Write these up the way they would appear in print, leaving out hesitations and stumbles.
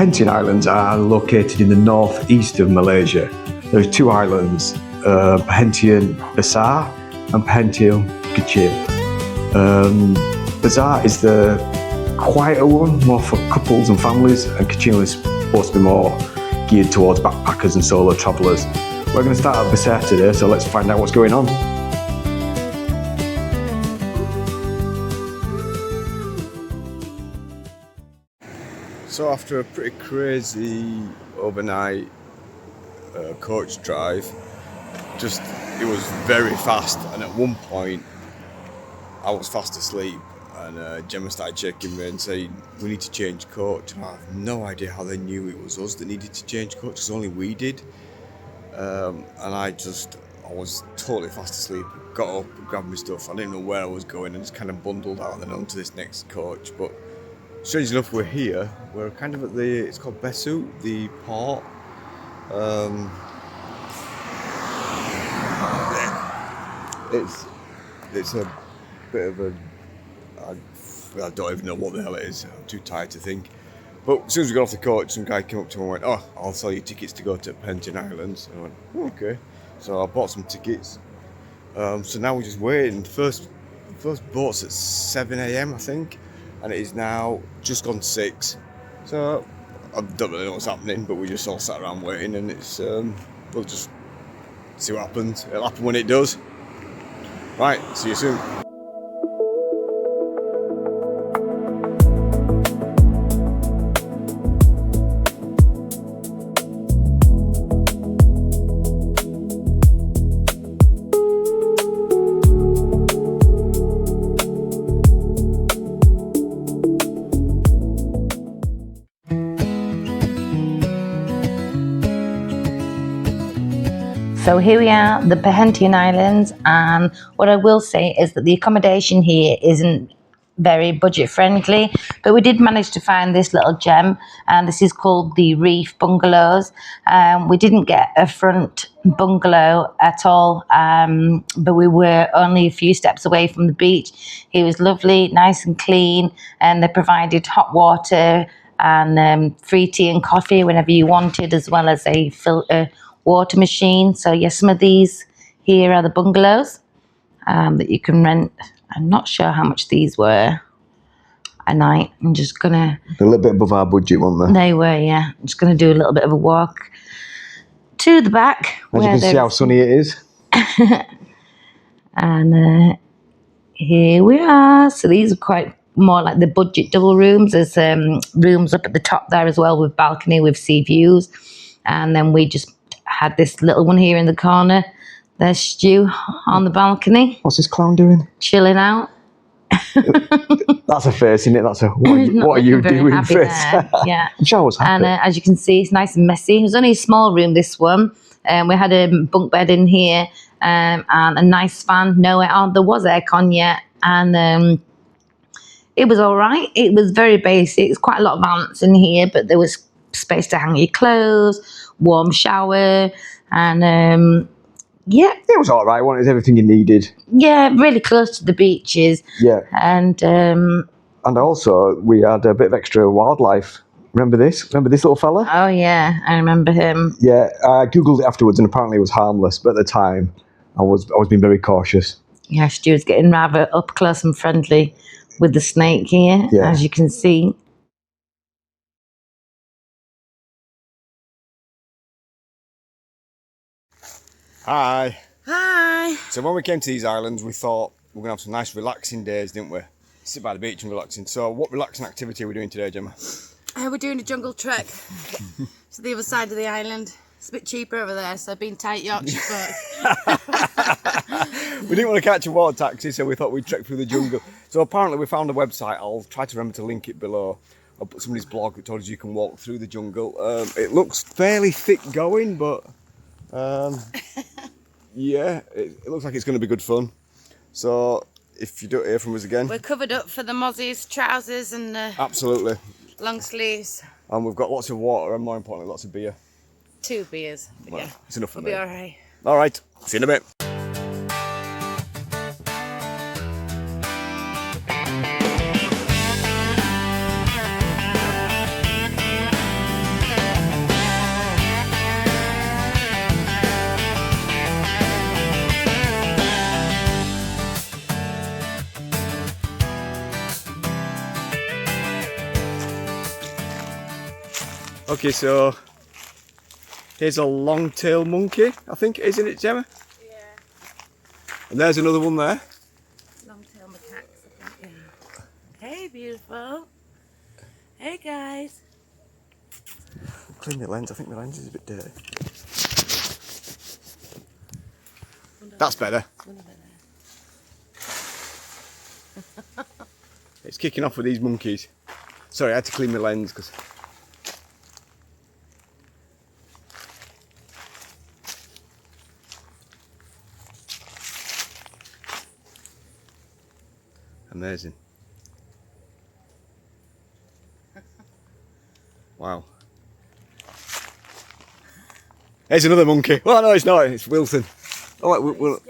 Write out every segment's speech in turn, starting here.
Perhentian Islands are located in the northeast of Malaysia. There are two islands, Perhentian Besar and Perhentian Kecil. Besar is the quieter one, more for couples and families, and Kecil is supposed to be more geared towards backpackers and solo travellers. We're going to start at Besar today, so let's find out what's going on. So after a pretty crazy overnight coach drive, it was very fast, and at one point I was fast asleep and Gemma started checking me and saying we need to change coach, and I have no idea how they knew it was us that needed to change coach because only we did, and I was totally fast asleep, got up, grabbed my stuff, I didn't know where I was going and just kind of bundled out and then onto this next coach. But strange enough, we're here. We're kind of at it's called Besar, the port. It's a bit of I don't even know what the hell it is. I'm too tired to think. But as soon as we got off the coach, some guy came up to me and went, "Oh, I'll sell you tickets to go to Perhentian Islands." And I went, "Oh, okay." So I bought some tickets. So now we're just waiting. The first boat's at 7 a.m. I think. And it is now just gone 6. So I don't really know what's happening, but we just all sat around waiting, and we'll just see what happens. It'll happen when it does. Right, see you soon. So here we are, the Perhentian Islands, and what I will say is that the accommodation here isn't very budget friendly, but we did manage to find this little gem, and this is called the Reef Bungalows. We didn't get a front bungalow at all, but we were only a few steps away from the beach. It was lovely, nice and clean, and they provided hot water and free tea and coffee whenever you wanted, as well as a filter water machine. So yes, some of these here are the bungalows that you can rent. I'm not sure how much these were a night. I'm just gonna a little bit above our budget, weren't they? They were, yeah. I'm just gonna do a little bit of a walk to the back. As you can see how sunny it is. And here we are. So these are quite more like the budget double rooms. There's rooms up at the top there as well with balcony with sea views, and then we just had this little one here in the corner. There's Stu on the balcony. What's this clown doing? Chilling out. That's a face, isn't it? That's a what are you doing face. Yeah. I'm sure I was happy. And as you can see, it's nice and messy. It was only a small room, this one. We had a bunk bed in here and a nice fan. No air. There was aircon yet, and it was all right. It was very basic. It's quite a lot of ants in here, but there was space to hang your clothes, warm shower, and yeah, it was all right. It was everything you needed. Yeah, really close to the beaches. Yeah, and also we had a bit of extra wildlife. Remember this? Remember this little fella? Oh yeah, I remember him. Yeah, I googled it afterwards, and apparently it was harmless. But at the time, I was being very cautious. Yeah, Stu was getting rather up close and friendly with the snake here, as you can see. Hi. Hi. So when we came to these islands, we thought we were going to have some nice relaxing days, didn't we? Sit by the beach and relaxing. So what relaxing activity are we doing today, Gemma? We're doing a jungle trek to the other side of the island. It's a bit cheaper over there, so I've been tight Yorkshire foot. We didn't want to catch a water taxi, so we thought we'd trek through the jungle. So apparently we found a website. I'll try to remember to link it below. I'll put somebody's blog that told us you can walk through the jungle. It looks fairly thick going, but yeah, it looks like it's going to be good fun. So if you don't hear from us again, we're covered up for the mozzies, trousers and absolutely long sleeves. And we've got lots of water and more importantly lots of beer. 2 beers. Well, yeah, it's enough for me. We'll be all right. All right, see you in a bit. Okay, so here's a long-tailed monkey, I think, isn't it, Gemma? Yeah. And there's another one there. Long-tailed macaques, I think, yeah. Hey, beautiful. Hey, guys. Clean the lens, I think the lens is a bit dirty. That's better. It's kicking off with these monkeys. Sorry, I had to clean my lens because... Amazing. Wow. There's another monkey. Oh no, it's not. It's Wilson. Oh, wait,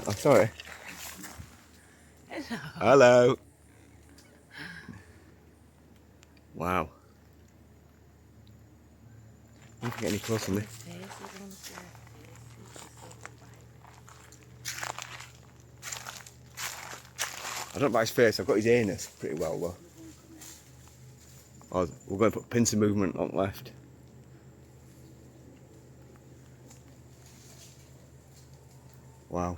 I'm sorry. Hello. Hello. Wow. I don't get any closer than me. I don't know about his face. I've got his anus pretty well though. Oh, we're going to put pincer movement on left. Wow.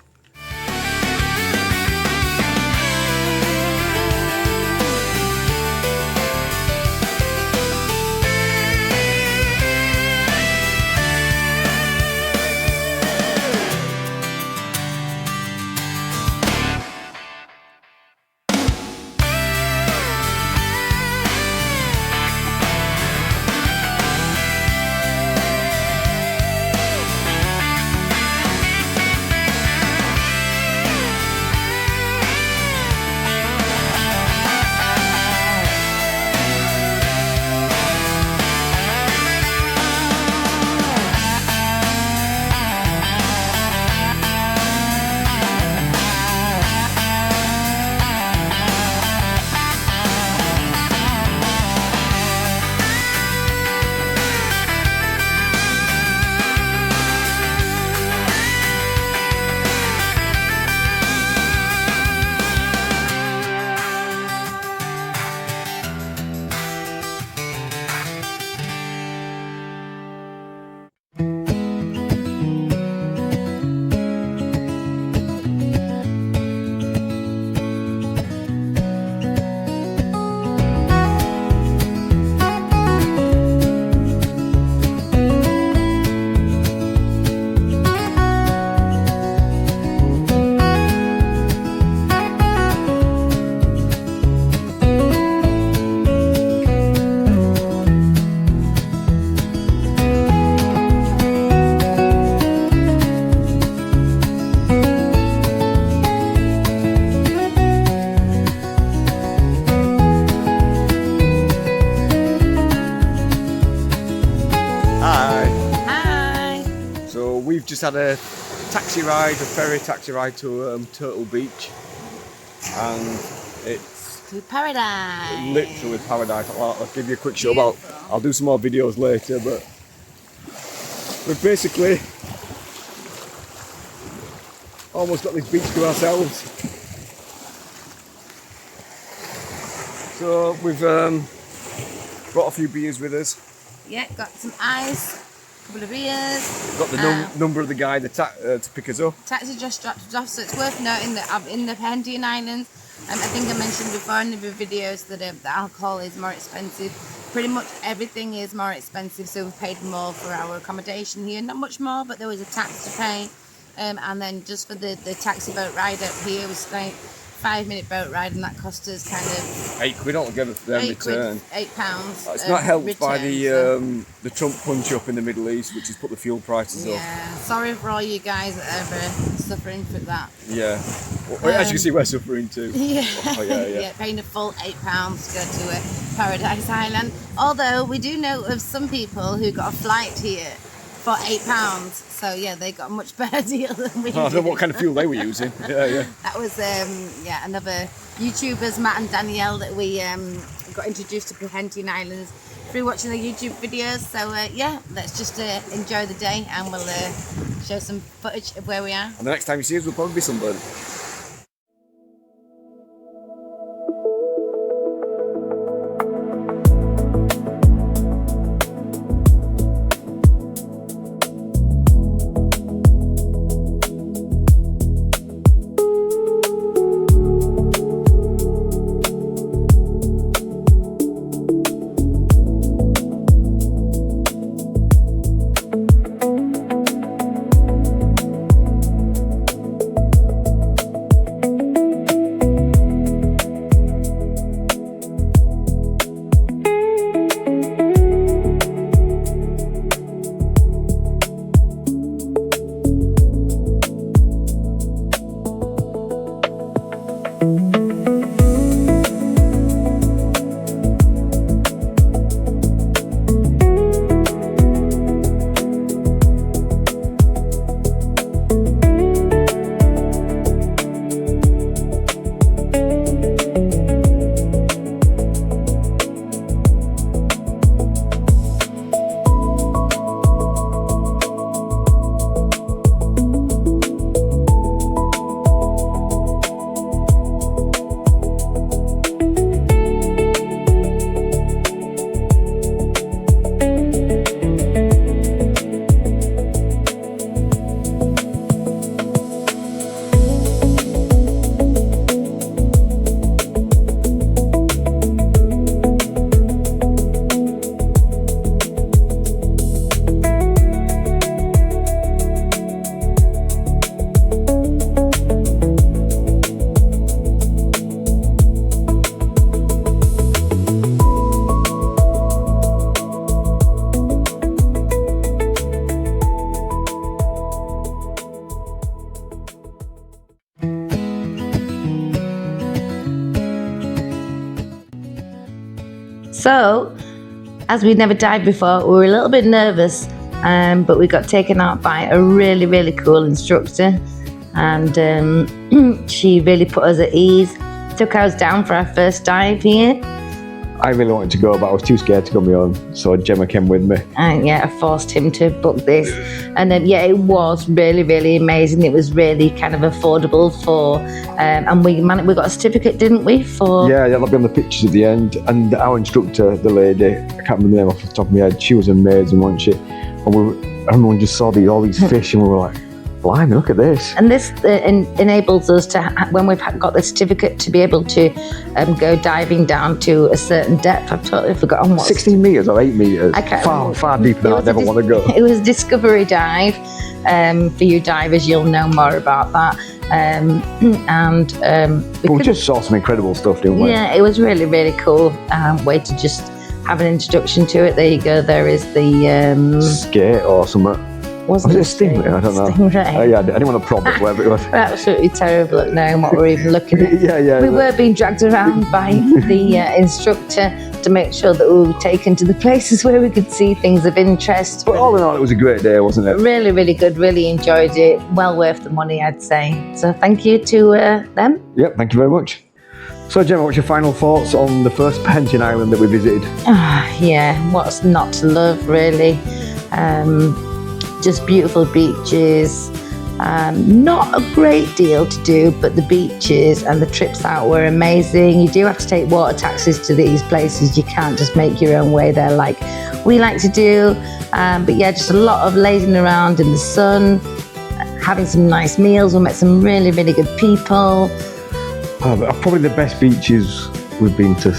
We've just had a taxi ride, a ferry taxi ride to Turtle Beach, and it's To paradise. literally paradise. I'll give you a quick show about. I'll do some more videos later, but we've basically almost got this beach to ourselves. So we've brought a few beers with us. Yeah, got some ice, a couple of beers. Got the number of the guy to pick us up. Taxi just dropped us off, so it's worth noting that I'm in the Perhentian Islands. I think I mentioned before in the videos that the alcohol is more expensive. Pretty much everything is more expensive, so we've paid more for our accommodation here. Not much more, but there was a tax to pay. And then just for the taxi boat ride up here was like 5-minute boat ride, and that cost us kind of £8 altogether for them return. £8. It's not helped return, by so. the Trump punch up in the Middle East, which has put the fuel prices up. Yeah, sorry for all you guys that are suffering for that. Yeah, well, as you can see, we're suffering too. Yeah, oh, yeah. Paying a full £8 to go to Paradise Island. Although we do know of some people who got a flight here for £8. So yeah, they got a much better deal than we did. I don't know what kind of fuel they were using. Yeah. That was another YouTubers, Matt and Danielle, that we got introduced to Perhentian Islands through watching the YouTube videos. So yeah, let's just enjoy the day, and we'll show some footage of where we are. And the next time you see us, we'll probably be sunburned. So, as we'd never dived before, we were a little bit nervous, but we got taken out by a really, really cool instructor, and she really put us at ease. Took us down for our first dive here. I really wanted to go, but I was too scared to go on my own, so Gemma came with me. And yeah, I forced him to book this. And then, yeah, it was really, really amazing. It was really kind of affordable for, and we got a certificate, didn't we? For Yeah, that'll be on the pictures at the end. And our instructor, the lady, I can't remember the name off the top of my head, she was amazing, wasn't she? And everyone just saw all these fish, and we were like, blimey, look at this. And this enables us to, when we've got the certificate, to be able to go diving down to a certain depth. I've totally forgotten what. 16 metres or 8 metres? I can't far, remember. far deeper than I'd ever want to go. It was a discovery dive. For you divers, you'll know more about that. We just saw some incredible stuff, didn't we? Yeah, it was really, really cool. Way to just have an introduction to it. There you go. There is the skate or something. Was it a stingray? I don't know. Stingray. Oh, yeah, I didn't want to prod it, whatever it was. We're absolutely terrible at knowing what we're even looking at. Yeah. We were being dragged around by the instructor to make sure that we were taken to the places where we could see things of interest. But all in all, it was a great day, wasn't it? Really, really good. Really enjoyed it. Well worth the money, I'd say. So thank you to them. Yep, thank you very much. So Gemma, what's your final thoughts on the first Perhentian Island that we visited? Yeah, what's not to love, really? Just beautiful beaches. Not a great deal to do, but the beaches and the trips out were amazing. You do have to take water taxis to these places. You can't just make your own way there like we like to do. But yeah, just a lot of lazing around in the sun, having some nice meals. We met some really, really good people. Probably the best beaches we've been to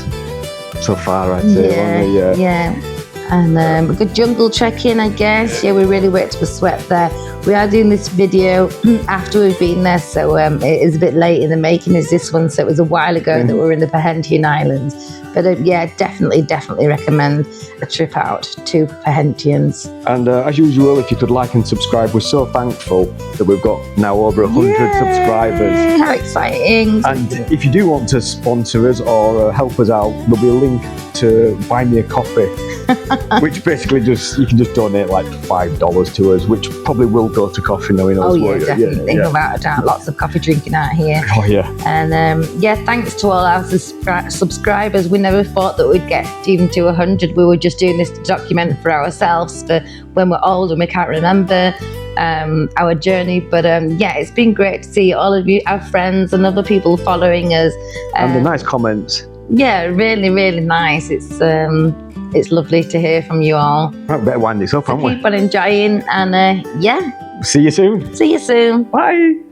so far, I'd say. Yeah. And a good jungle trekking, I guess. Yeah, we really worked up a sweat there. We are doing this video after we've been there, so it is a bit late in the making as this one, so it was a while ago that we were in the Perhentian Islands. But yeah, definitely recommend a trip out to Perhentians. And as usual, if you could like and subscribe, we're so thankful that we've got now over 100 subscribers. How exciting. And if you do want to sponsor us or help us out, there'll be a link to buy me a coffee, which basically you can just donate like $5 to us, which probably will go to coffee now. Oh yeah, definitely, without a doubt. Lots of coffee drinking out here. Oh yeah. And yeah, thanks to all our subscribers. We never thought that we'd get even to 100. We were just doing this to document for ourselves for when we're old and we can't remember our journey. But yeah, it's been great to see all of you, our friends and other people following us. And the nice comments. Yeah, really, really nice. It's lovely to hear from you all. Right, better wind this up, haven't we? Keep on enjoying, and yeah. See you soon. See you soon. Bye.